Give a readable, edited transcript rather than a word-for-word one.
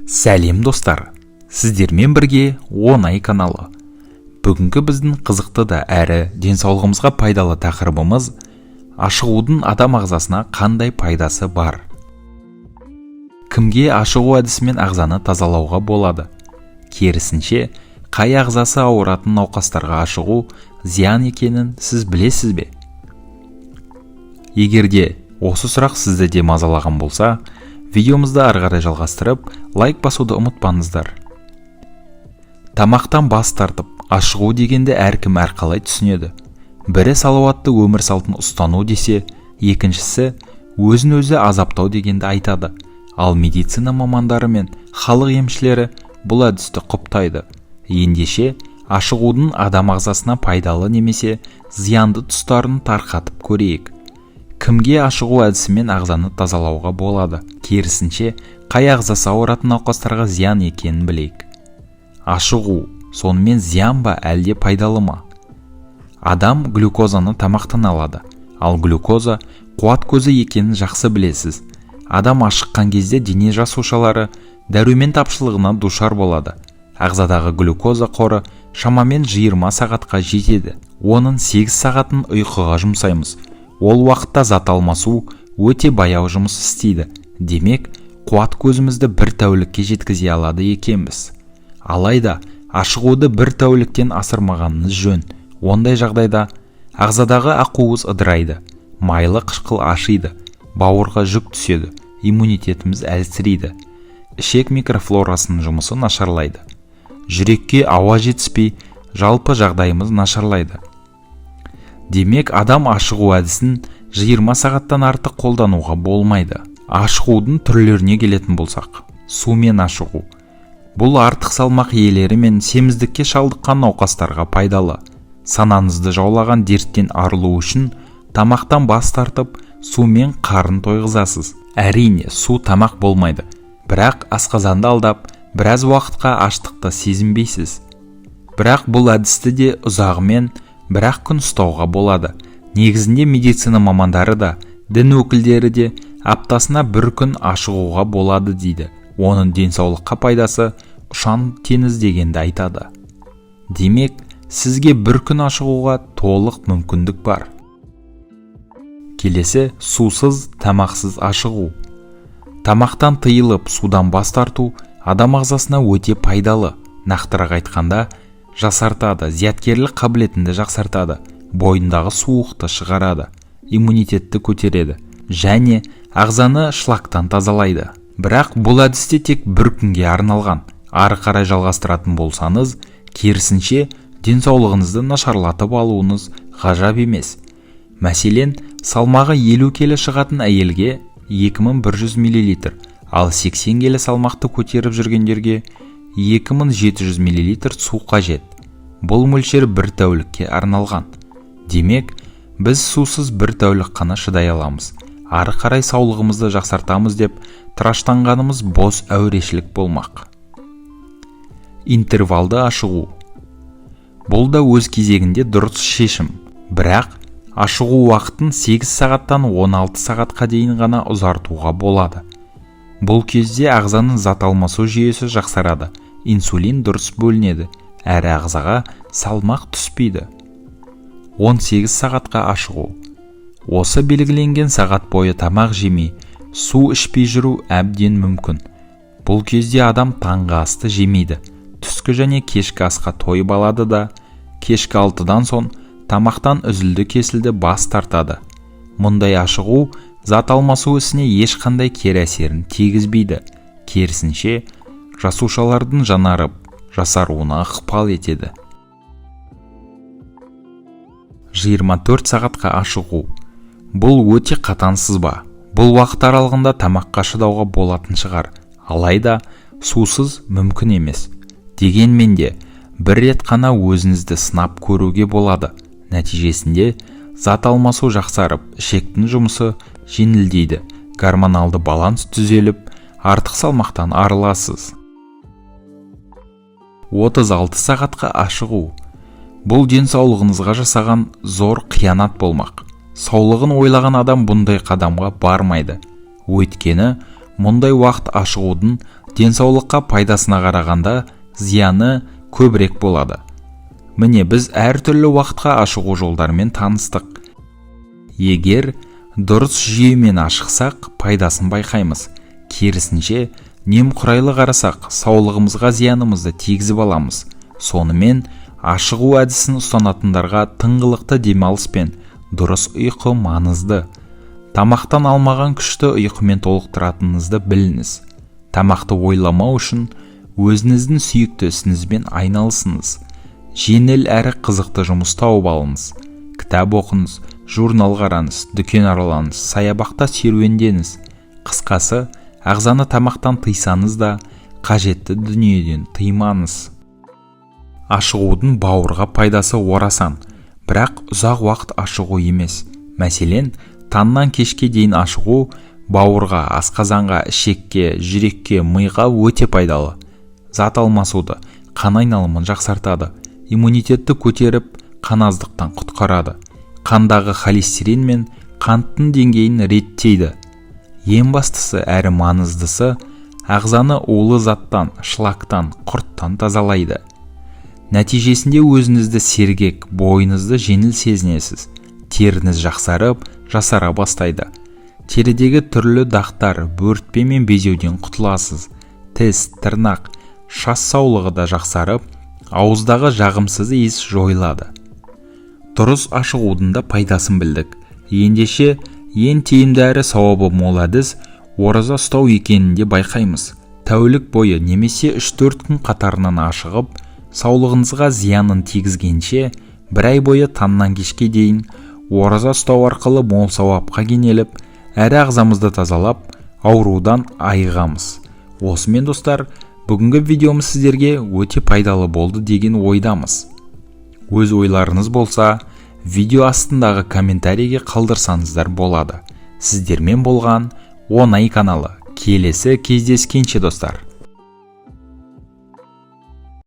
Сәлем достар, сіздермен бірге оңай каналы. Бүгінгі біздің қызықты да әрі денсаулығымызға пайдалы тақырыбымыз ашығудың адам ағзасына қандай пайдасы бар. Кімге ашығу әдісімен ағзаны тазалауға болады? Керісінше, қай ағзасы ауыратын науқастарға ашығу зиян екенін сіз білесіз бе? Егерде осы сұрақ сізді де мазалаған болса, видеомызды ары қарай жалғастырып, лайк басуды ұмытпаңыздар. Тамақтан бас тартып, ашығу дегенді әркім әрқалай түсінеді. Бірі салауатты өмір салтын ұстану десе, екіншісі өзін өзі азаптау дегенді айтады. Ал медицина мамандары мен халық емшілері бұл әдісті құптайды. Ендеше, ашығудың адам ағзасына пайдалы немесе зиянды тұстарын тарқатып көрейік. Кімге ашығу әдісімен ағзаны тазалауға болады? Керісінше, қай ағзасы ауыратын науқастарға зиян екенін білейік. Ашығу сонымен зиян ба әлде пайдалы ма? Адам глюкозаны тамақтан алады, ал глюкоза қуат көзі екенін жақсы білесіз. Адам ашыққан кезде дене жасушалары дәрумен тапшылығына душар болады. Ағзадағы глюкоза қоры шамамен 20 сағатқа жетеді. Оның 8 сағатын ұйқыға жұмсаймыз. Ол уақытта зат алмасу өте баяу жұмыс істейді. Демек, қуат көзімізді бір тәулікке жеткізе алады екенбіз. Алайда, ашығуды бір тәуліктен асырмағанымыз жөн. Ондай жағдайда ағзадағы ақуыз ыдырайды, майлы қышқыл ашиды, бауырға жүк түседі, иммунитетіміз әлсірейді, ішек микрофлорасының жұмысы нашарлайды. Жүрекке ауа жетіспей, жалпы жағдайымыз нашарлайды. Демек, адам ашығу әдісін 20 сағаттан артық қолдануға болмайды. Ашығудың түрлеріне келетін болсақ, сумен ашығу. Бұл артық салмақ иелері мен семіздікке шалдыққан науқастарға пайдалы. Санаңызды жаулаған дерттен арылу үшін тамақтан бас тартып, сумен қарын тойғызасыз. Әрине, су тамақ болмайды. Бірақ асқазанды алдап, біраз уақытқа аштықты сезінбейсіз. Бірақ бұл әдісті де ұзағымен бірақ күн ұстауға болады. Негізінде медицина мамандары да, дін өкілдері де аптасына бір күн ашығуға болады дейді. Оның денсаулыққа пайдасы ұшан теңіз дегенді айтады. Демек, сізге бір күн ашығуға толық мүмкіндік бар. Келесі, сусыз, тамақсыз ашығу. Тамақтан тыйылып, судан бас тарту адам ағзасына өте пайдалы. Нақтырақ айтқанда, жасартады, зияткерлік қабілетінді жақсартады, бойындағы суықты шығарады, иммунитетті көтереді және ағзаны шлактан тазалайды. Бірақ бұл әдісте тек бір күнге арналған. Ары қарай жалғастыратын болсаңыз, керісінше денсаулығыңызды нашарлатып алуыңыз ғажап емес. Мәселен, салмағы 50 келі шығатын әйелге 2100 мл, ал 80 келі салмақты көтеріп жүргендерге 2700 мл су қажет. Бұл мөлшер бір тәулікке арналған. Демек, біз сусыз бір тәулік қана шыдай аламыз. Ары қарай саулығымызды жақсартамыз деп тыраштанғанымыз бос әурешілік болмақ. Интервалды ашығу. Бұл да өз кезегінде дұрыс шешім. Бірақ, ашығу уақытын 8 сағаттан 16 сағатқа дейін ғана ұзартуға болады. Бұл кезде ағзаның зат алмасу жүйесі жақсарады, инсулин дұрыс бөлінеді, әрі ағзаға салмақ түспейді. 18 сағатқа ашығу. Осы белгіленген сағат бойы тамақ жемей, су ішпей жүру әбден мүмкін. Бұл кезде адам таңғы асты жемейді, түскі және кешкі асқа тойып алады да, кешкі 6-дан соң тамақтан үзілді кесілді бас тартады. Мұндай ашығу зат алмасу ісіне ешқандай кері әсерін тигізбейді. Керісінше, жасушалардың жанарып, жасаруына ықпал етеді. 24 сағатқа ашығу. Бұл өте қатаң сызба. Бұл уақыт аралығында тамаққа шыдауға болатын шығар. Алайда, сусыз мүмкін емес. Дегенмен де, бір рет қана өзіңізді сынап көруге болады. Нәтижесінде, зат алмасу жақсарып, ішектің жұмысы жеңілдейді, гормоналды баланс түзеліп, артық салмақтан арыласыз. 36 сағатқа ашығу. Бұл денсаулығыңызға жасаған зор қиянат болмақ. Саулығын ойлаған адам бұндай қадамға бармайды. Өйткені, мұндай уақыт ашығудың денсаулыққа пайдасына қарағанда зияны көбірек болады. Міне біз әртүрлі уақытқа ашығу жолдарымен таныстық. Егер дұрыс жүйемен ашықсақ, пайдасын байқаймыз. Керісінше, немқұрайлы қарасақ, саулығымызға зиянымызды тигізіп аламыз. Сонымен, ашығу әдісін ұстанатындарға тыңғылықты демалыс пен дұрыс ұйқы маңызды. Тамақтан алмаған күшті ұйқымен толықтыратыныңызды біліңіз. Тамақты ойламау үшін өзіңіздің сүйікті ісіңізбен айналысыңыз. Жеңіл әрі қызықты жұмыс тауып алыңыз. Кітап оқыңыз, журнал қараңыз, дүкен аралаңыз, саябақта серуендеңіз. Қысқасы, ағзаны тамақтан тыйсаңыз да, қажетті дүниеден тыймаңыз. Ашығудың бауырға пайдасы орасан, бірақ ұзақ уақыт ашығу емес. Мәселен, таңнан кешке дейін ашығу бауырға, асқазанға, ішекке, жүрекке, миға өте пайдалы. Зат алмасуды, қан айналымын жақсартады, иммунитетті көтеріп, қаназдықтан құтқарады. Қандағы холестерин мен қанттың деңгейін реттейді. Ең бастысы әрі маңыздысы, ағзаны улы заттан, шлактан, құрттан тазалайды. Нәтижесінде өзіңізді сергек, бойыңызды жеңіл сезінесіз. Теріңіз жақсарып, жасара бастайды. Терідегі түрлі дақтар, бөртпе мен безеуден құтыласыз. Тіс, тырнақ, шаш саулығы да жақсарып, ауыздағы жағымсыз иіс жойылады. Дұрыс ашығудың да пайдасын білдік. Ендеше, ең тиімді әрі сауабы мол әдіс ораза ұстау екенінде байқаймыз. Тәулік бойы немесе 3-4 күн қатарынан ашығып, саулығыңызға зиянын тигізгенше, бір ай бойы таңнан кешке дейін ораза ұстау арқылы мол сауапқа кенеліп, әрі ағзамызды тазалап, аурудан айығамыз. Осымен достар, бүгінгі видеомыз сіздерге өте пайдалы болды деген ойдамыз. Өз ойларыңыз болса, видео астындағы комментарийге қалдырсаңыздар болады. Сіздермен болған Оңай каналы. Келесі кездескенше достар.